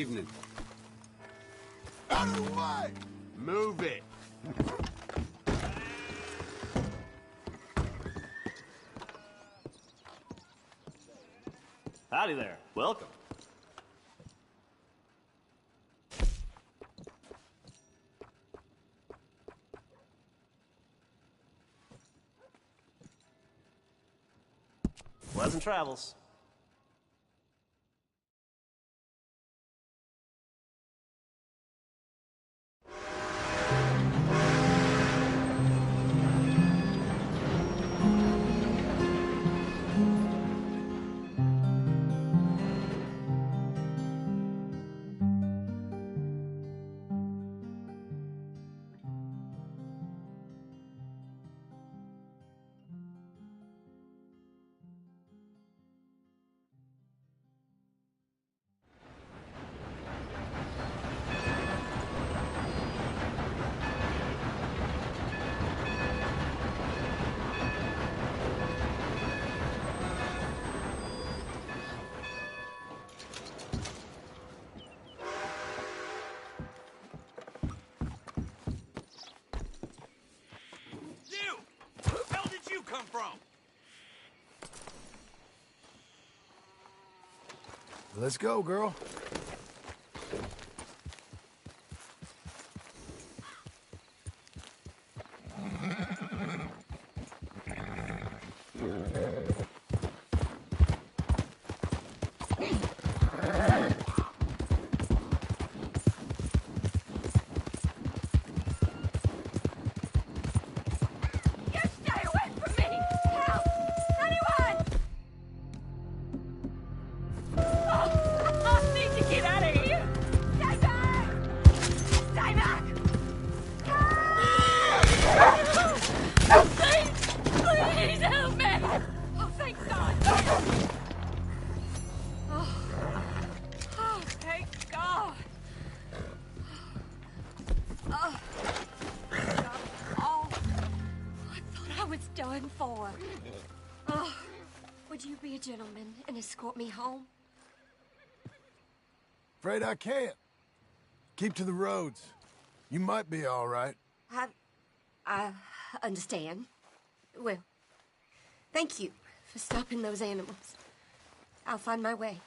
evening. Out of the way! Move it. Howdy there. Welcome. Pleasant travels. Come from? Let's go, girl. Gentlemen, and escort me home? Afraid I can't. Keep to the roads. You might be all right. I understand. Well, thank you for stopping those animals. I'll find my way.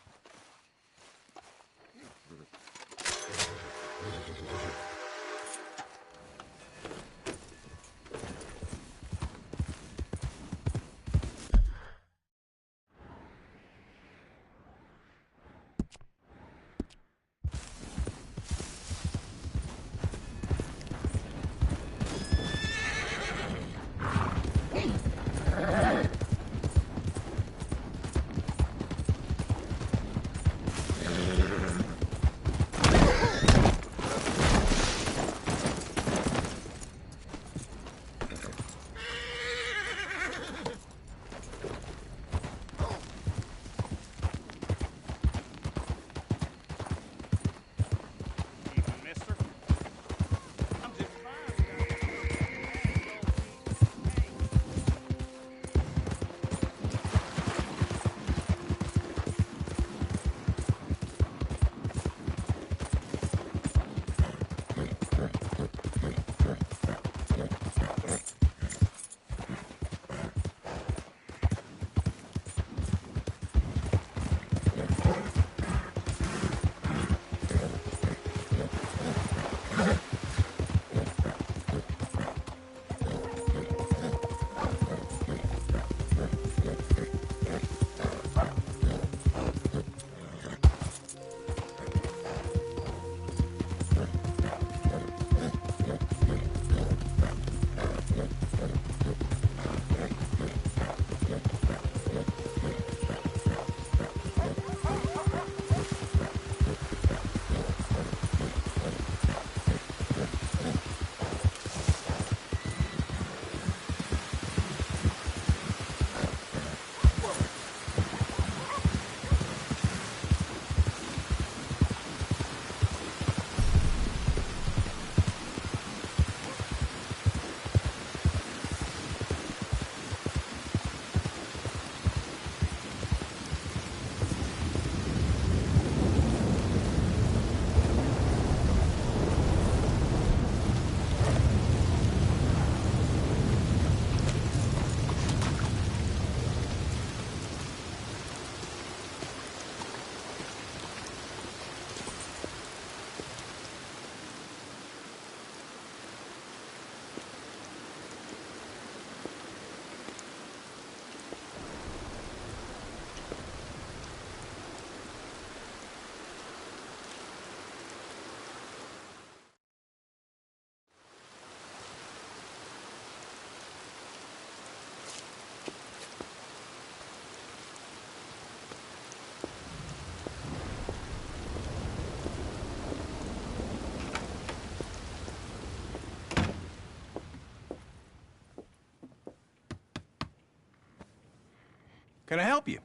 Can I help you?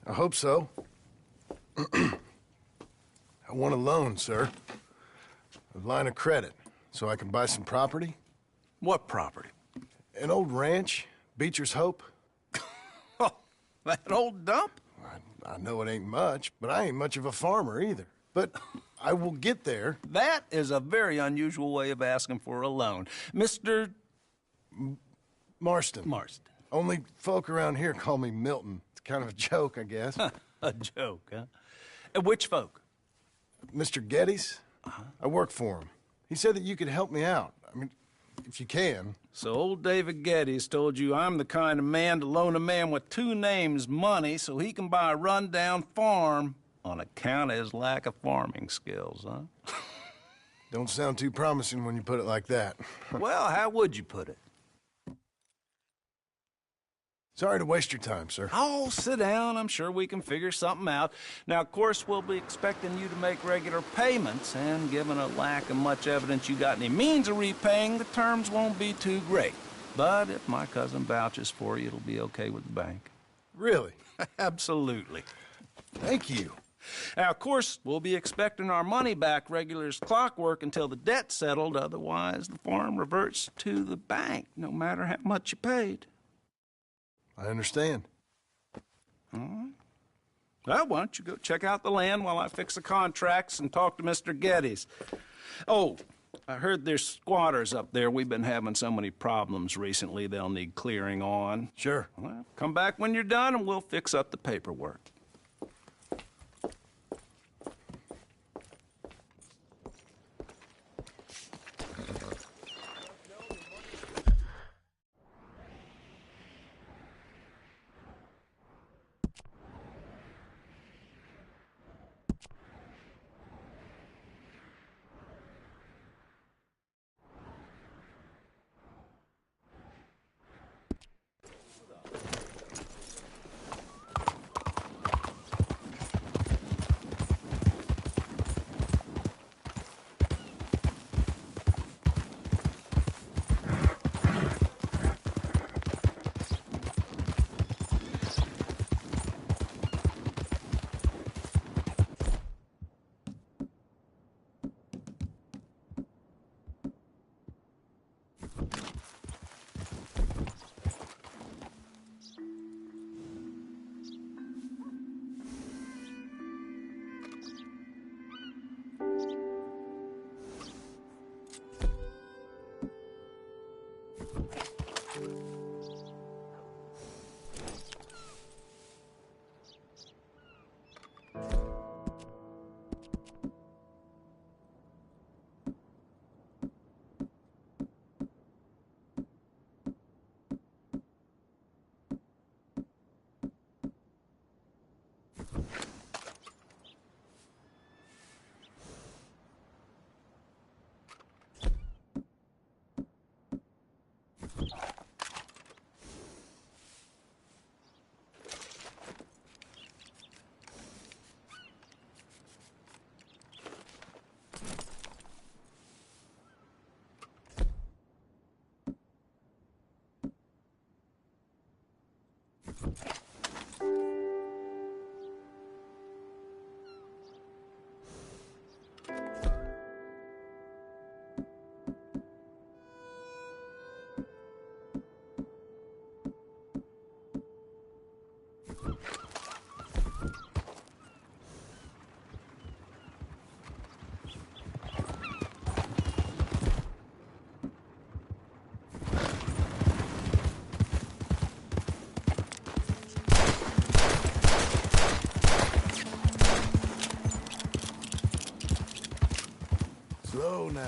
I hope so. I want a loan, sir. A line of credit, so I can buy some property. What property? An old ranch, Beecher's Hope. Oh, that old dump? I know it ain't much, but I ain't much of a farmer either. But I will get there. That is a very unusual way of asking for a loan. Mr. Marston. Marston. Only folk around here call me Milton. It's kind of a joke, I guess. A joke, huh? And which folk? Mr. Geddes? I work for him. He said that you could help me out. I mean, if you can. So old David Geddes told you I'm the kind of man to loan a man with two names money so he can buy a rundown farm on account of his lack of farming skills, huh? Don't sound too promising when you put it like that. Well, how would you put it? Sorry to waste your time, sir. Oh, sit down. I'm sure we can figure something out. Now, of course, we'll be expecting you to make regular payments, and given a lack of much evidence you got any means of repaying, the terms won't be too great. But if my cousin vouches for you, it'll be okay with the bank. Really? Absolutely. Thank you. Now, of course, we'll be expecting our money back regular as clockwork until the debt's settled. Otherwise, the farm reverts to the bank, no matter how much you paid. I understand. All right. Well, why don't you go check out the land while I fix the contracts and talk to Mr. Geddes. Oh, I heard there's squatters up there. We've been having so many problems recently they'll need clearing on. Sure. Well, come back when you're done and we'll fix up the paperwork. Slow now.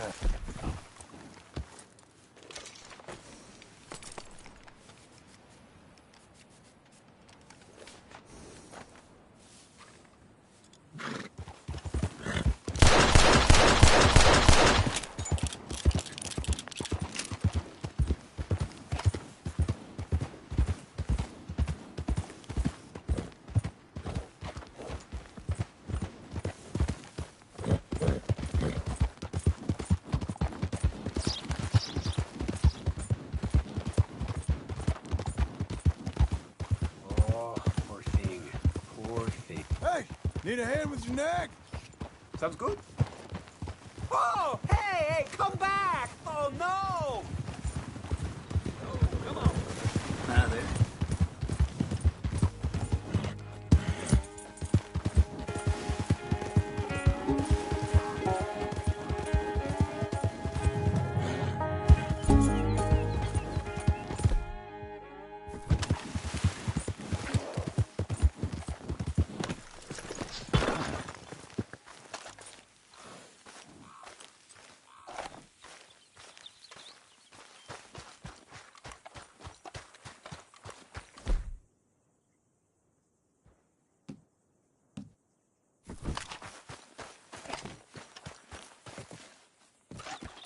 Need a hand with your neck? Sounds good. Oh, hey, come back! Oh, no! Oh, come on. Now there.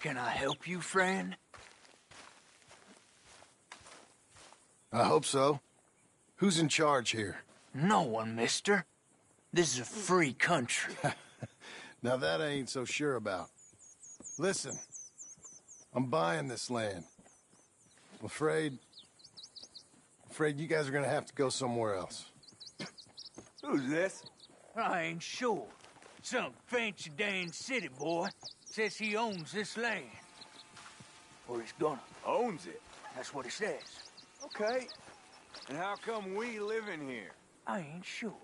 Can I help you, friend? I hope so. Who's in charge here? No one, mister. This is a free country. Now that I ain't so sure about. Listen, I'm buying this land. I'm afraid you guys are gonna have to go somewhere else. Who's this? I ain't sure. Some fancy Dan city boy says he owns this land. Or he's gonna. Owns it. That's what he says. Okay. And how come we live in here? I ain't sure.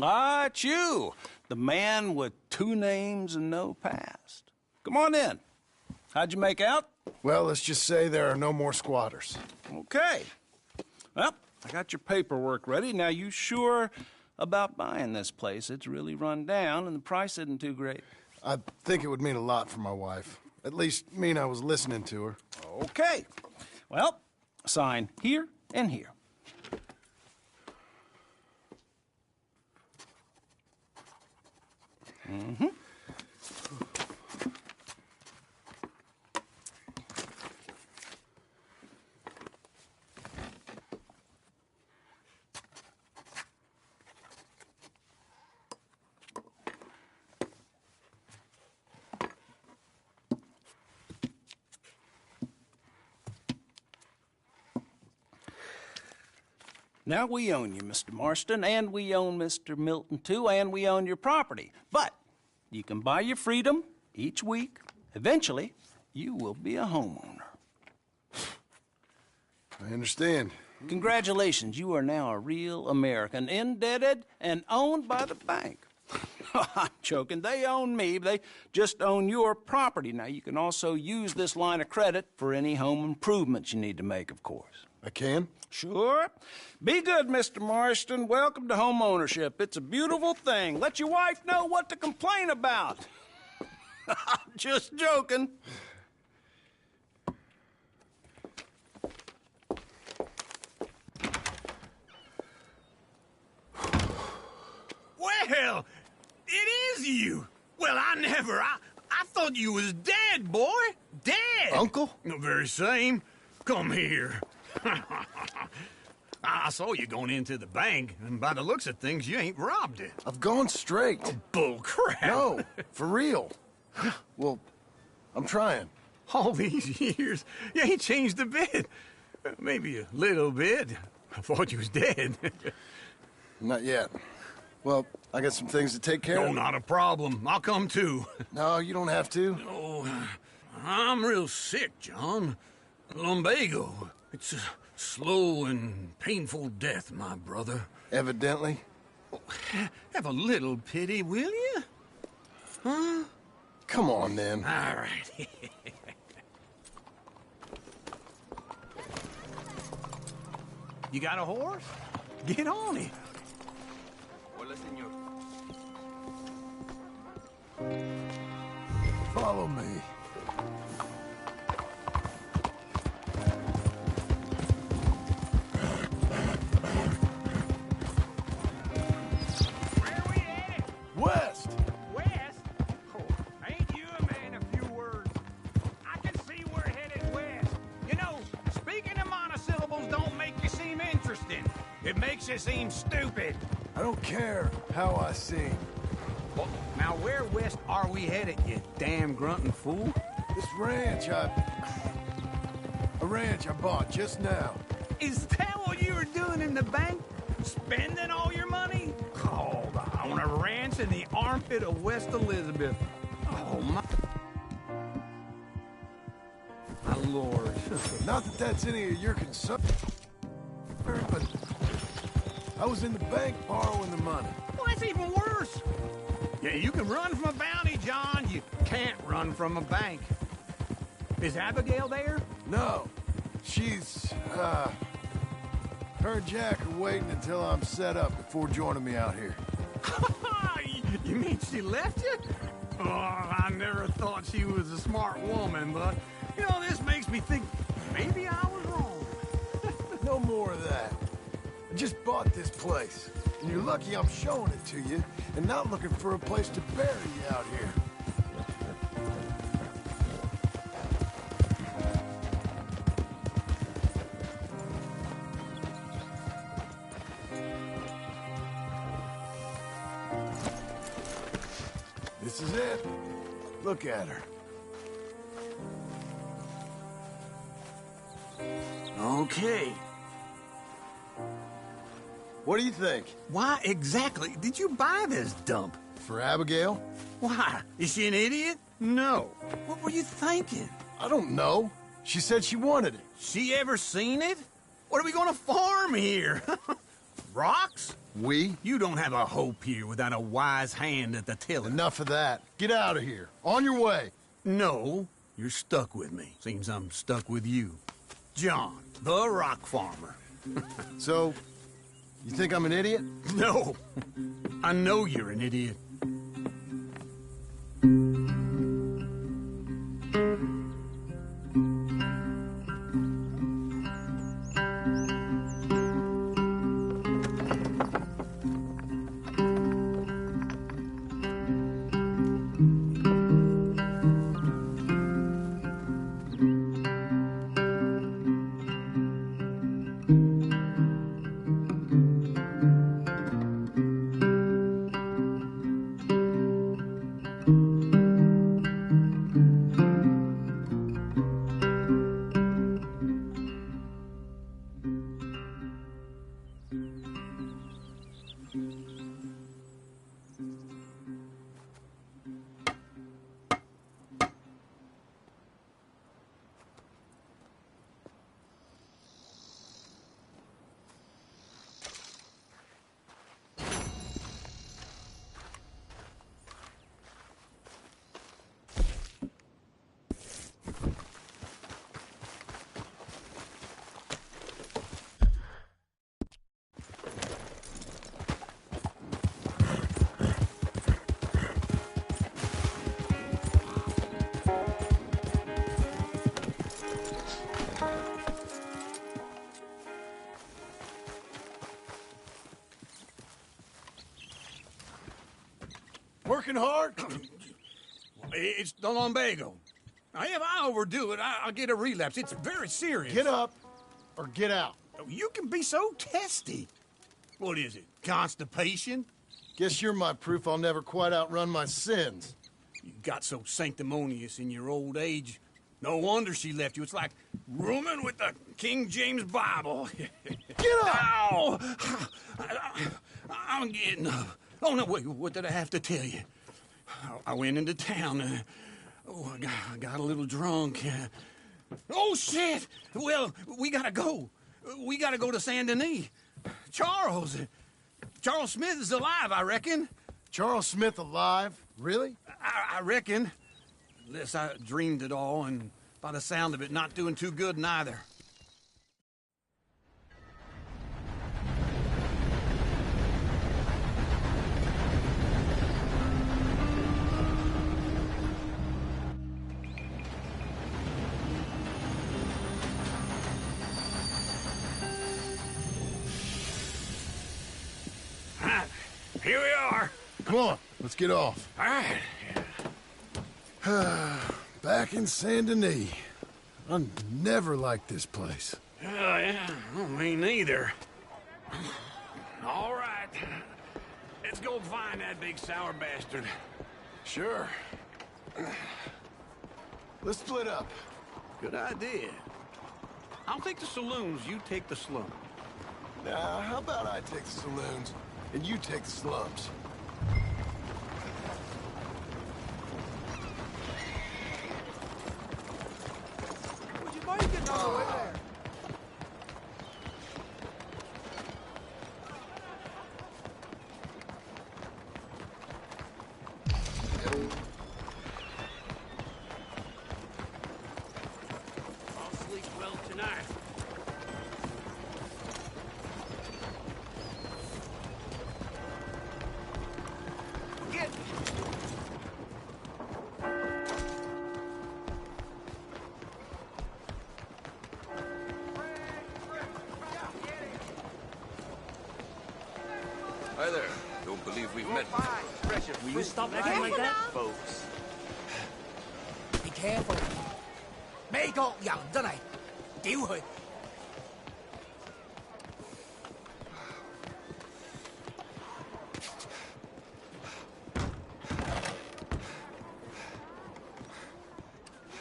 Ah, it's you, the man with 2 names and no past. Come on in. How'd you make out? Well, let's just say there are no more squatters. Okay. Well, I got your paperwork ready. Now, you sure about buying this place? It's really run down, and the price isn't too great. I think it would mean a lot for my wife. At least mean I was listening to her. Okay. Well, sign here and here. Mm-hmm. Now, we own you, Mr. Marston, and we own Mr. Milton, too, and we own your property. But you can buy your freedom each week. Eventually, you will be a homeowner. I understand. Congratulations, you are now a real American, indebted and owned by the bank. I'm joking. They own me. They just own your property. Now, you can also use this line of credit for any home improvements you need to make, of course. I can? Sure. Be good, Mr. Marston. Welcome to home ownership. It's a beautiful thing. Let your wife know what to complain about. I'm just joking. Well, it is you. Well, I thought you was dead, boy. Dead. Uncle? The very same. Come here. I saw you going into the bank, and by the looks of things, you ain't robbed it. I've gone straight. Bull crap. No, for real. Well, I'm trying. All these years, you ain't changed a bit. Maybe a little bit. I thought you was dead. Not yet. Well, I got some things to take care No, of. not a problem. I'll come too. No, you don't have to. Oh, I'm real sick, John. Lumbago. It's slow and painful death, my brother. Evidently. Have a little pity, will you? Huh? Come on, then. All right. You got a horse? Get on it. Hola, señor. Follow me. Where we headed? West! West? Oh, ain't you a man of few words? I can see we're headed west. You know, speaking of monosyllables don't make you seem interesting. It makes you seem stupid. I don't care how I sing. Well, now, where west are we headed, you damn grunting fool? This ranch a ranch I bought just now. Is that what you were doing in the bank? Spending all your money? Oh, on a ranch in the armpit of West Elizabeth. Oh, my Lord. Not that that's any of your concern, but I was in the bank borrowing the money. Well, that's even worse. Yeah, you can run from a bounty, John. You can't run from a bank. Is Abigail there? No, she's, her and Jack are waiting until I'm set up before joining me out here. You mean she left you? Oh, I never thought she was a smart woman, but, you know, this makes me think maybe I was wrong. No more of that. I just bought this place, and you're lucky I'm showing it to you and not looking for a place to bury you out here. This is it. Look at her. Okay. What do you think? Why exactly did you buy this dump? For Abigail? Why? Is she an idiot? No. What were you thinking? I don't know. She said she wanted it. She ever seen it? What are we gonna farm here? Rocks? We? You don't have a hope here without a wise hand at the tiller. Enough of that. Get out of here. On your way. No, you're stuck with me. Seems I'm stuck with you. John, the rock farmer. So, you think I'm an idiot? No, I know you're an idiot. Working hard? It's the lumbago. Now, if I overdo it, I'll get a relapse. It's very serious. Get up or get out. You can be so testy. What is it, constipation? Guess you're my proof I'll never quite outrun my sins. You got so sanctimonious in your old age. No wonder she left you. It's like rooming with the King James Bible. Get up! Ow! I'm getting up. Oh, no, wait, what did I have to tell you? I went into town. I got a little drunk. Oh, shit! Well, we gotta go. We gotta go to Saint Denis. Charles Smith is alive, I reckon. Charles Smith alive? Really? I reckon. Unless I dreamed it all, and by the sound of it, not doing too good neither. Here we are. Come on, let's get off. All right. Back in Saint Denis. I never liked this place. Oh, yeah. Oh, me neither. All right. Let's go find that big sour bastard. Sure. Let's split up. Good idea. I'll take the saloons, you take the slum. Now, how about I take the saloons and you take the slums? Would you mind getting out of the way there? I'll sleep well tonight. Get! Hi there. Don't believe we've met before. Will you stop acting like that, folks? Be careful. 美國人真係屌佢。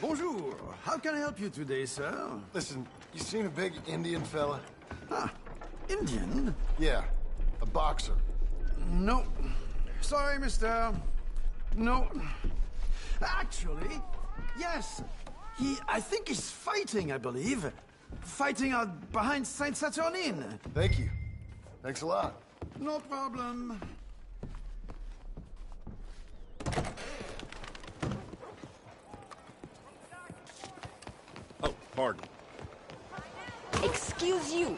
Bonjour. How can I help you today, sir? Listen, you seen a big Indian fella? Ah, Indian? Yeah, a boxer. No. Sorry, mister. No. Actually, yes. I think he's fighting, I believe. Fighting out behind Saint Saturnin. Thank you. Thanks a lot. No problem. Oh, pardon. Excuse you.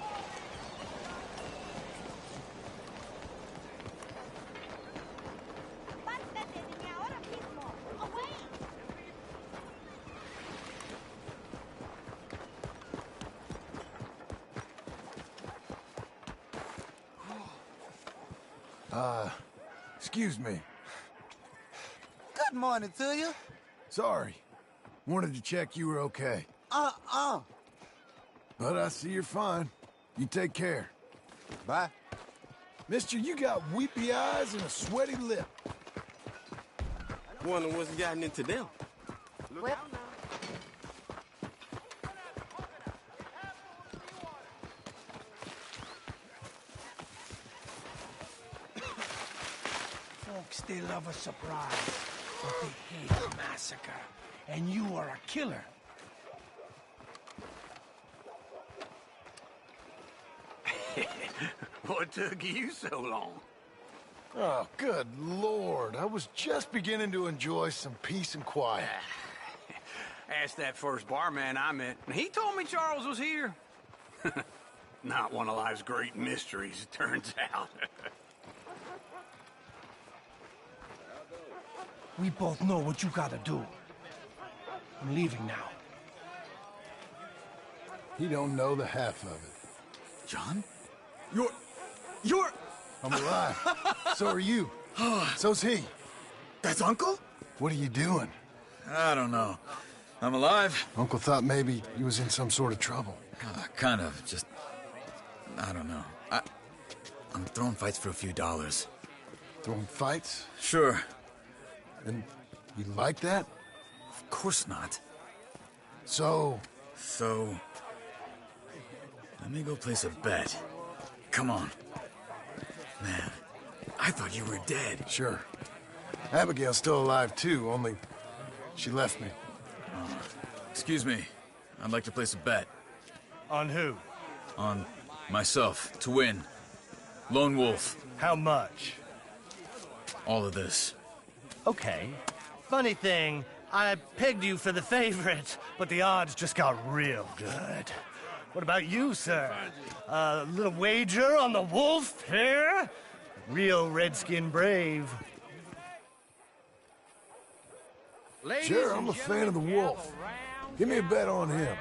Excuse me. Good morning to you. Sorry. Wanted to check you were okay. But I see you're fine. You take care. Bye. Mister, you got weepy eyes and a sweaty lip. Wonder what's gotten into them. Well, Folks, they love a surprise, but they hate a massacre. And you are a killer. What took you so long? Oh, good Lord. I was just beginning to enjoy some peace and quiet. Asked that first barman I met, and he told me Charles was here. Not one of life's great mysteries, it turns out. We both know what you gotta do. I'm leaving now. He don't know the half of it. John? You're... I'm alive. So are you. So's he. That's Uncle? What are you doing? I don't know. I'm alive. Uncle thought maybe he was in some sort of trouble. Kind of. Just... I don't know. I'm throwing fights for a few dollars. Throwing fights? Sure. And you like that? Of course not. So... So... Let me go place a bet. Come on. Man, I thought you were dead. Sure. Abigail's still alive, too, only she left me. Excuse me. I'd like to place a bet. On who? On myself, to win. Lone Wolf. How much? All of this. Okay. Funny thing, I pegged you for the favorite, but the odds just got real good. What about you, sir? A little wager on the wolf here? Real redskin brave. Sure, I'm a fan of the wolf. Give me a bet on him.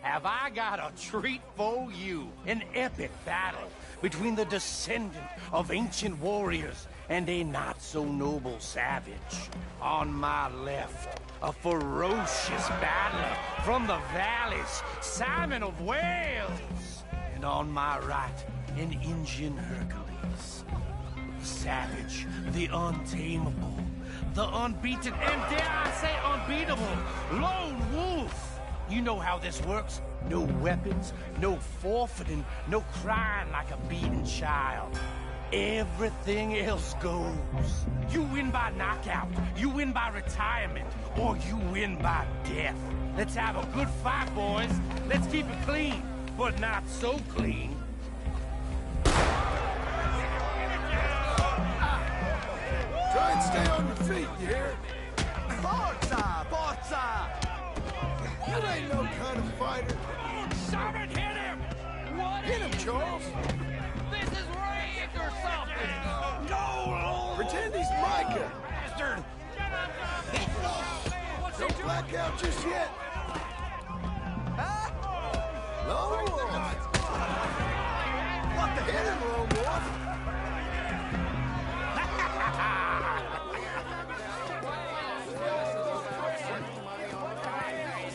Have I got a treat for you? An epic battle between the descendant of ancient warriors and a not-so-noble savage. On my left, a ferocious battler from the valleys, Simon of Wales. And on my right, an Indian Hercules. The savage, the untamable, the unbeaten, and dare I say unbeatable, Lone Wolf. You know how this works. No weapons, no forfeiting, no crying like a beaten child. Everything else goes. You win by knockout, you win by retirement, or you win by death. Let's have a good fight, boys. Let's keep it clean, but not so clean. Try and stay on your feet, you hear? Forza! Forza! You ain't no kind of fighter. Someone hit him! What Hit him, Charles. This is rigged or something! No! Pretend he's Micah. Bastard! Don't black out just yet. Lone Wolf. What the hit him, Lone Wolf?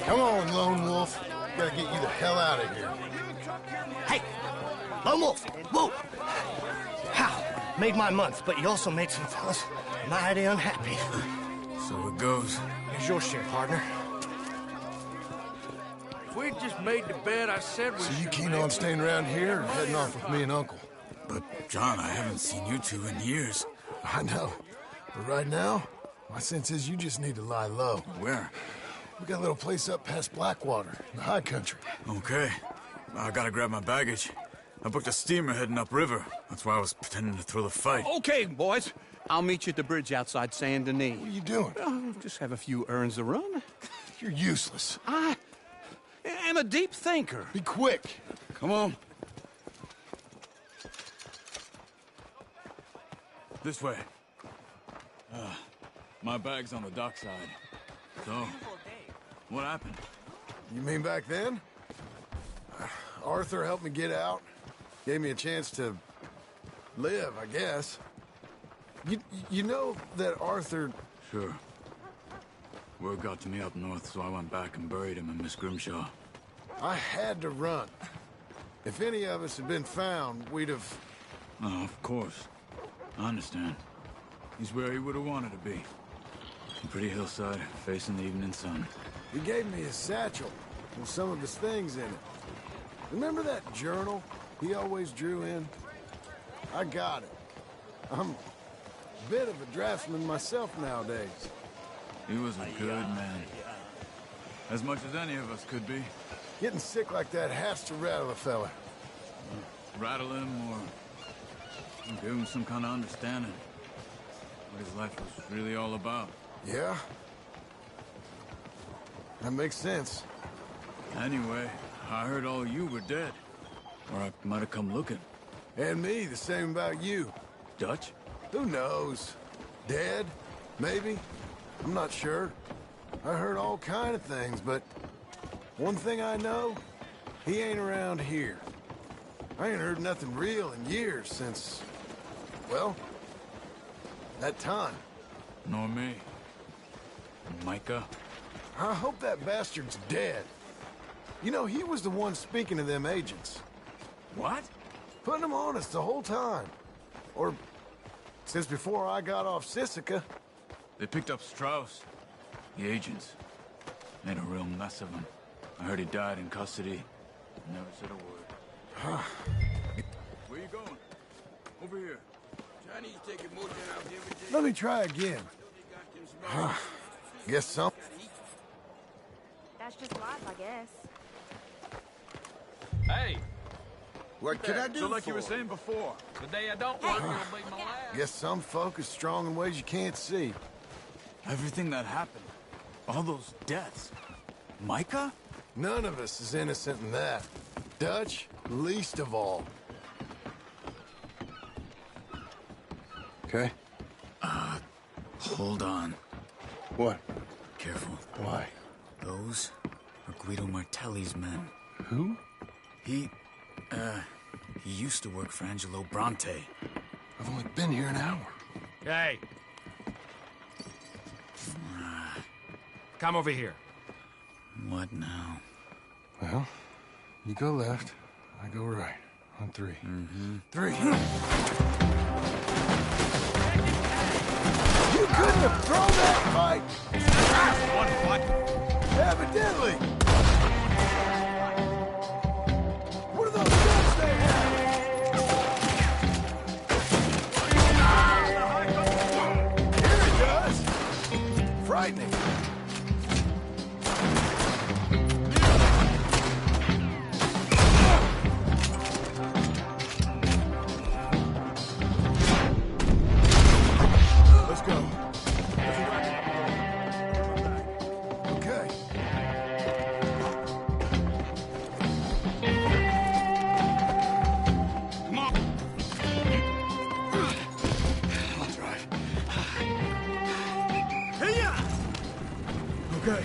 Come on, Lone Wolf. Gotta get you the hell out of here. Hey! Lone Wolf! Whoa! How? Made my month, but you also made some fellas mighty unhappy. So it goes. Here's your share, partner. If we just made the bed, I said we So you should keen make on staying around here or heading off with me and Uncle? But, John, I haven't seen you two in years. I know. But right now, my sense is you just need to lie low. Where? We got a little place up past Blackwater, in the high country. Okay. I gotta grab my baggage. I booked a steamer heading upriver. That's why I was pretending to throw the fight. Okay, boys. I'll meet you at the bridge outside Saint Denis. What are you doing? Just have a few errands to run. You're useless. I am a deep thinker. Be quick. Come on. This way. My bag's on the dockside. So, what happened? You mean back then? Arthur helped me get out. Gave me a chance to live, I guess. You know that Arthur... Sure. Word got to me up north, so I went back and buried him in Miss Grimshaw. I had to run. If any of us had been found, we'd have... Oh, of course. I understand. He's where he would have wanted to be. A pretty hillside, facing the evening sun. He gave me his satchel with some of his things in it. Remember that journal he always drew in? I got it. I'm a bit of a draftsman myself nowadays. He was a good man. As much as any of us could be. Getting sick like that has to rattle a fella. Rattle him or give him some kind of understanding. What his life was really all about. Yeah? That makes sense. Anyway, I heard all you were dead. Or I might have come looking. And me, the same about you. Dutch? Who knows? Dead? Maybe? I'm not sure. I heard all kind of things, but one thing I know, he ain't around here. I ain't heard nothing real in years since, well, that time. Nor me. Micah? I hope that bastard's dead. You know, he was the one speaking to them agents. What? Putting them on us the whole time. Or since before I got off Sisika. They picked up Strauss. The agents. Made a real mess of him. I heard he died in custody. Never said a word. Where you going? Over here. Chinese taking more than out every day. Let me try again. Guess so. That's just life, I guess. Hey, What can I do So like for you were it? saying before, the day I don't work, it'll be my last. Guess some folk are strong in ways you can't see. Everything that happened, all those deaths. Micah? None of us is innocent in that. Dutch, least of all. Okay? Hold on. What? Careful. Why? Those are Guido Martelli's men. Who? He used to work for Angelo Bronte. I've only been here an hour. Hey. Come over here. What now? Well, you go left, I go right. On three. Mm-hmm. 3. You couldn't have thrown that fight! One fight. Evidently! What are those guns they have? Here it does! Frightening. Let's go. Okay. Come on. I'll drive. Hey-ya! Okay.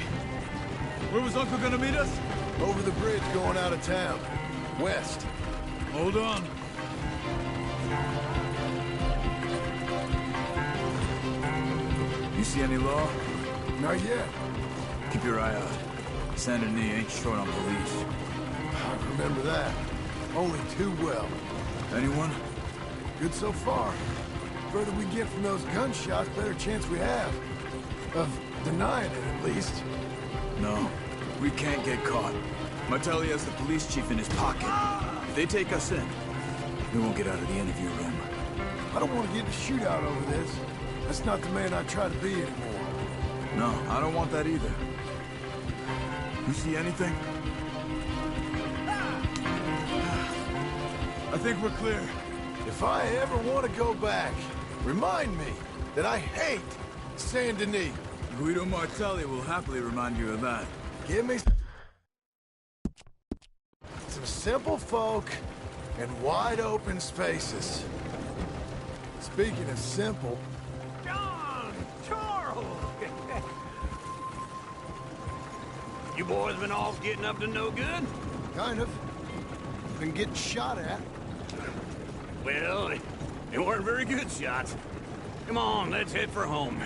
Where was Uncle gonna meet us? Over the bridge going out of town. West. Hold on. You see any law? Not yet. Keep your eye out. Saint Denis ain't short on police. I remember that. Only too well. Anyone? Good so far. Further we get from those gunshots, better chance we have. Of denying it, at least. No. We can't get caught. Martelli has the police chief in his pocket. If they take us in, we won't get out of the interview room. I don't want to get in a shootout over this. That's not the man I try to be anymore. No, I don't want that either. You see anything? I think we're clear. If I ever want to go back, remind me that I hate Saint Denis. Guido Martelli will happily remind you of that. Give me some simple folk and wide open spaces. Speaking of simple, John! Charles! You boys been off getting up to no good? kind of. Been getting shot at. Well, they weren't very good shots. Come on, let's head for home.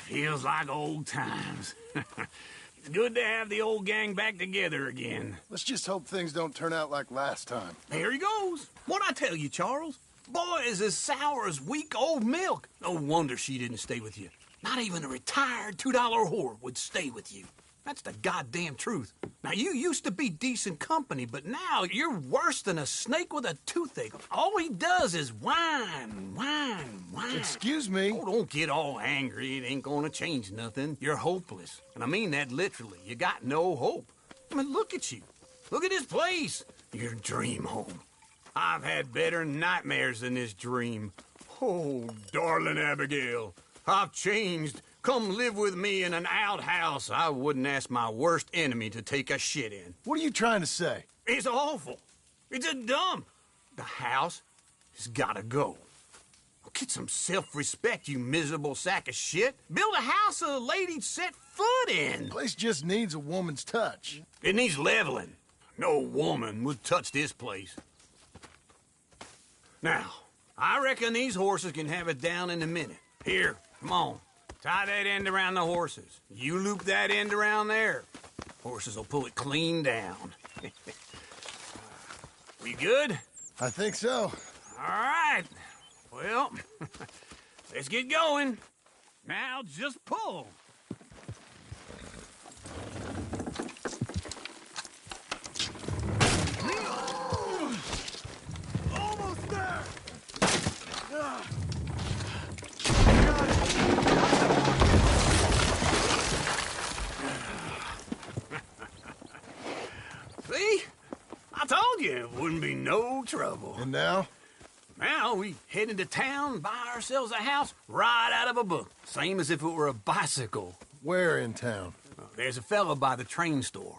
Feels like old times. It's good to have the old gang back together again. Let's just hope things don't turn out like last time. There he goes. What'd I tell you, Charles? Boy is as sour as weak old milk. No wonder she didn't stay with you. Not even a retired $2 whore would stay with you. That's the goddamn truth. Now, you used to be decent company, but now you're worse than a snake with a toothache. All he does is whine, whine, whine. Excuse me? Oh, don't get all angry. It ain't gonna change nothing. You're hopeless. And I mean that literally. You got no hope. I mean, look at you. Look at this place. Your dream home. I've had better nightmares than this dream. Oh, darling Abigail, I've changed Come live with me in an outhouse I wouldn't ask my worst enemy to take a shit in. What are you trying to say? It's awful. It's a dump. The house has gotta go. Get some self-respect, you miserable sack of shit. Build a house a lady'd set foot in. The place just needs a woman's touch. It needs leveling. No woman would touch this place. Now, I reckon these horses can have it down in a minute. Here, come on. Tie that end around the horses. You loop that end around there. Horses will pull it clean down. We good? I think so. All right. Well, let's get going. Now just pull. Almost there! See? I told you it wouldn't be no trouble. And now? Now we head into town, buy ourselves a house right out of a book. Same as if it were a bicycle. Where in town? There's a fella by the train store.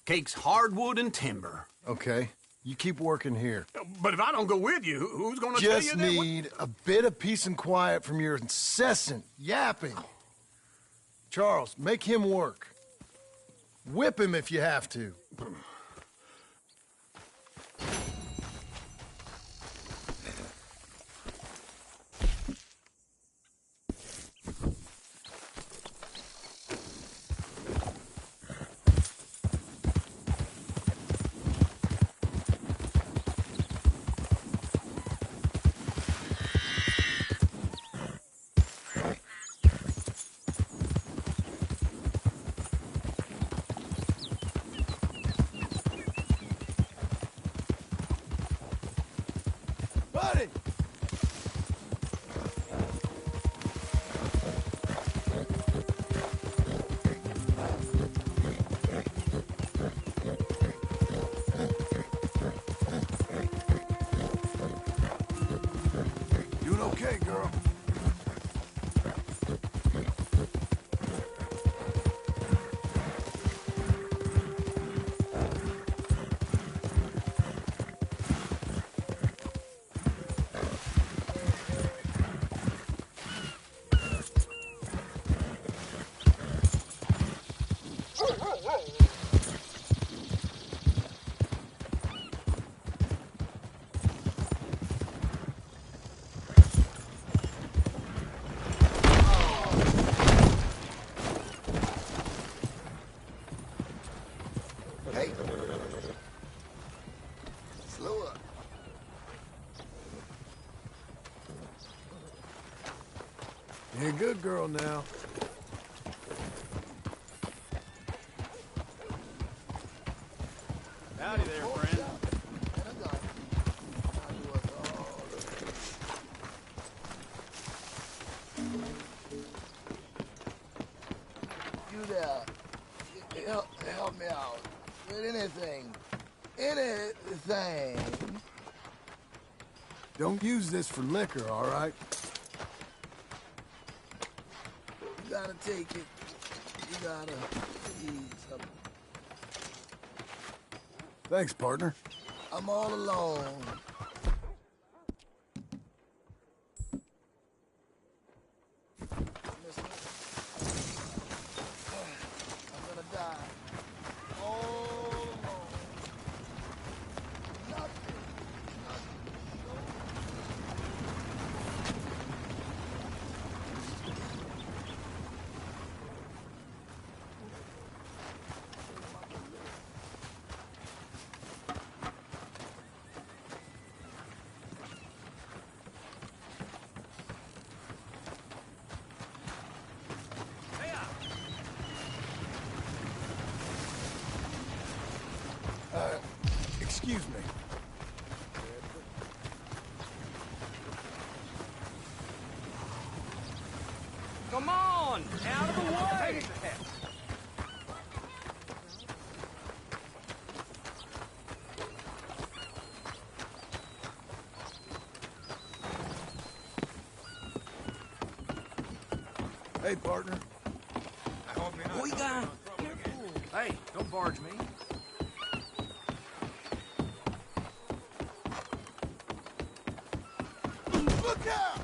Cakes hardwood and timber. Okay. You keep working here. But if I don't go with you, who's gonna tell you Just that? need a bit of peace and quiet from your incessant yapping. Charles, make him work. Whip him if you have to. Buddy! Doing okay, girl. Hey. Slow up. You're a good girl now. Howdy there, friend. You there. Help me out. With anything. Anything. Don't use this for liquor, all right? You gotta take it. You gotta eat something. Thanks, partner. I'm all alone. Listen. I'm gonna die. All alone. Nothing. Excuse me. Come on, out of the way. Hey, partner. Boy, guy. Hey, don't barge me. Look out!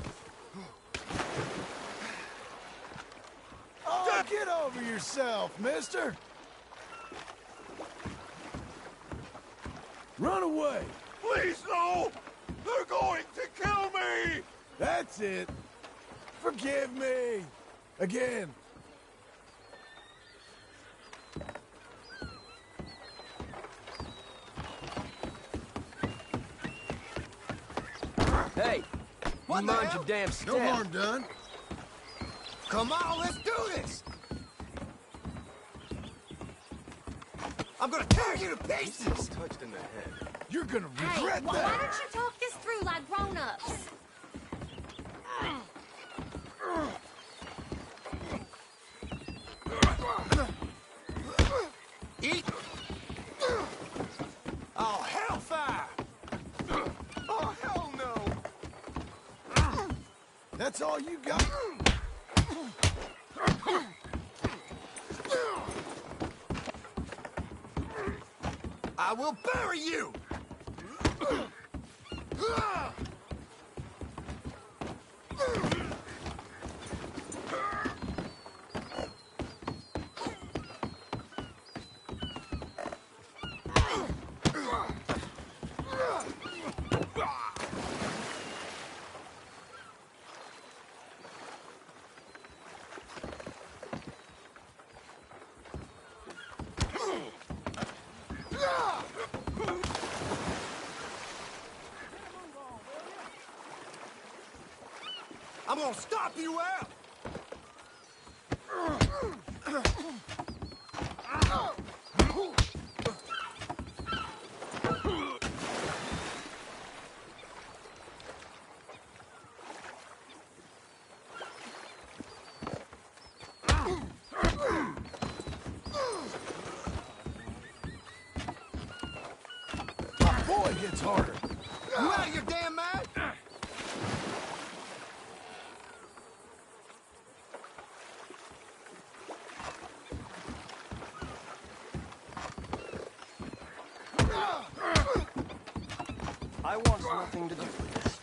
Oh, get over yourself, mister! Run away! Please, no! They're going to kill me! That's it! Forgive me! Again! Hey! What you the mind hell? your damn step. No harm done. Come on, let's do this! I'm gonna tear you to pieces! Touched in the head. You're gonna Hey, regret why that! don't you talk this through like grown-ups? Eat! Oh, hellfire! Oh, hell no! That's all you got? I will bury you! I'm gonna stop you out! My boy hits harder. You out of your damn mind? I want nothing to do with this.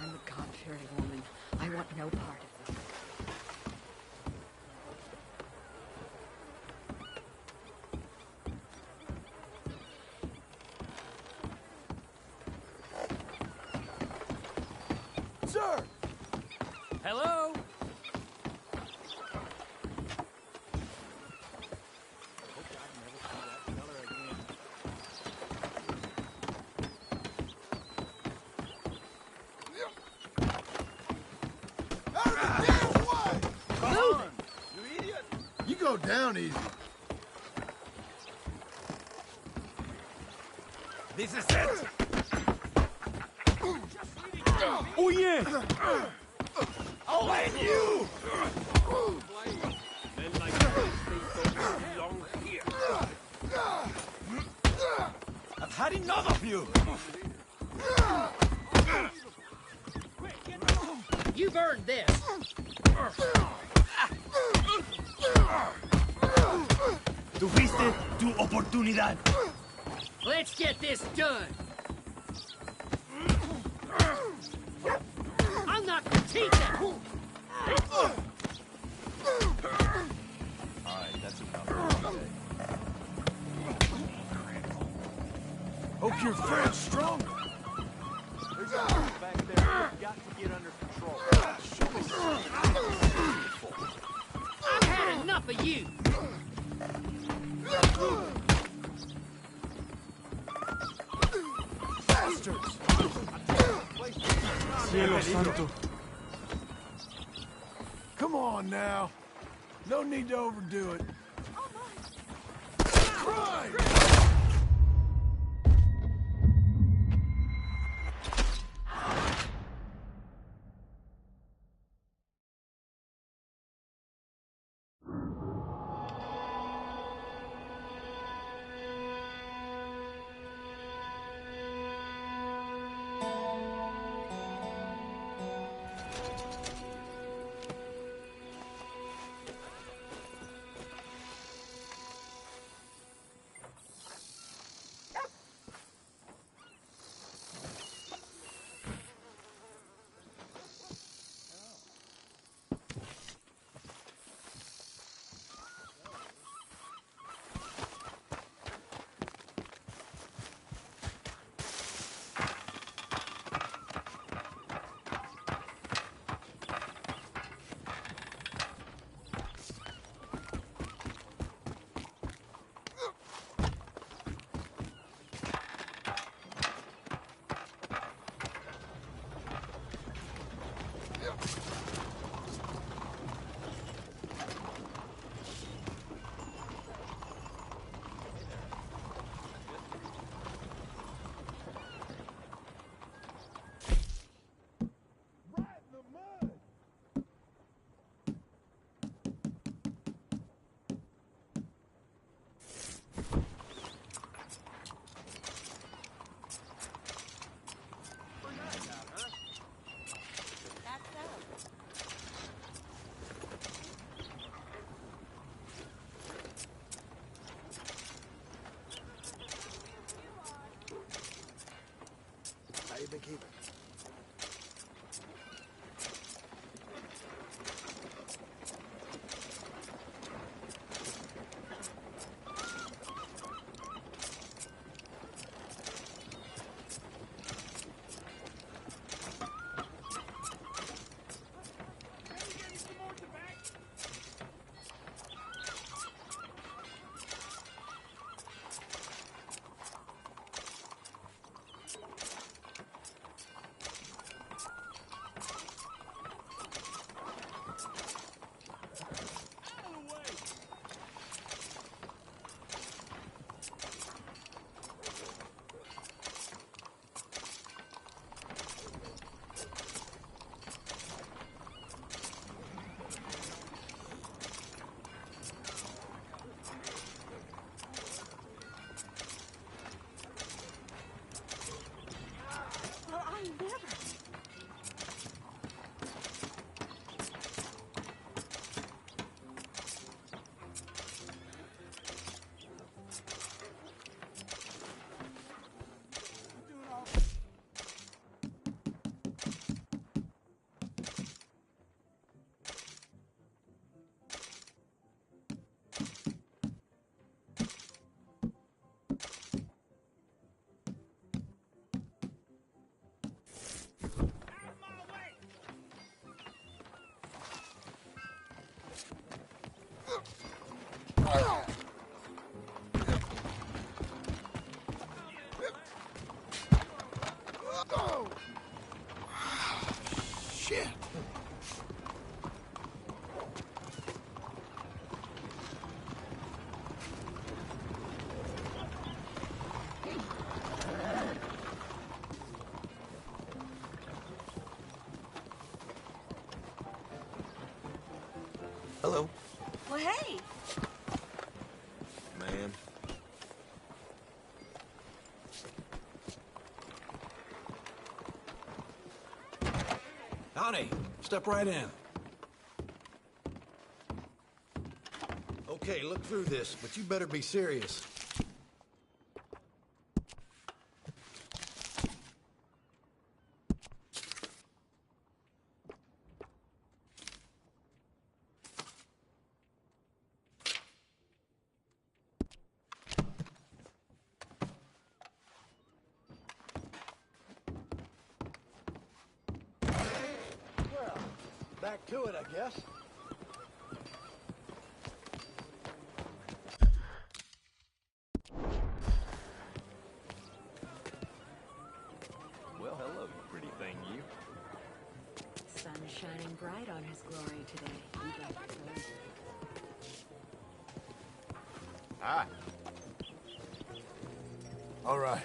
I'm a God-fearing woman. I want no part of this. Sir! Hello? You go down easy. This is it! Oh, yeah! Oh, and you! Men like you stay so long here. I've had enough of you! You've earned this. Tuviste tu oportunidad. Let's get this done. I'm not gonna take that. Alright, that's enough. Hope your friend's stronger. There's a house back there we've got to get under control. I've had enough of you. Bastards! Cielo santo. Come on now. No need to overdo it. Crime! How you been keeping? Hello. Well, hey. Man. Howdy. Step right in. Okay, look through this, but you better be serious. Well, back to it, I guess. Well, hello, you pretty thing, you. Sun shining bright on his glory today. You got it good. Hi. All right.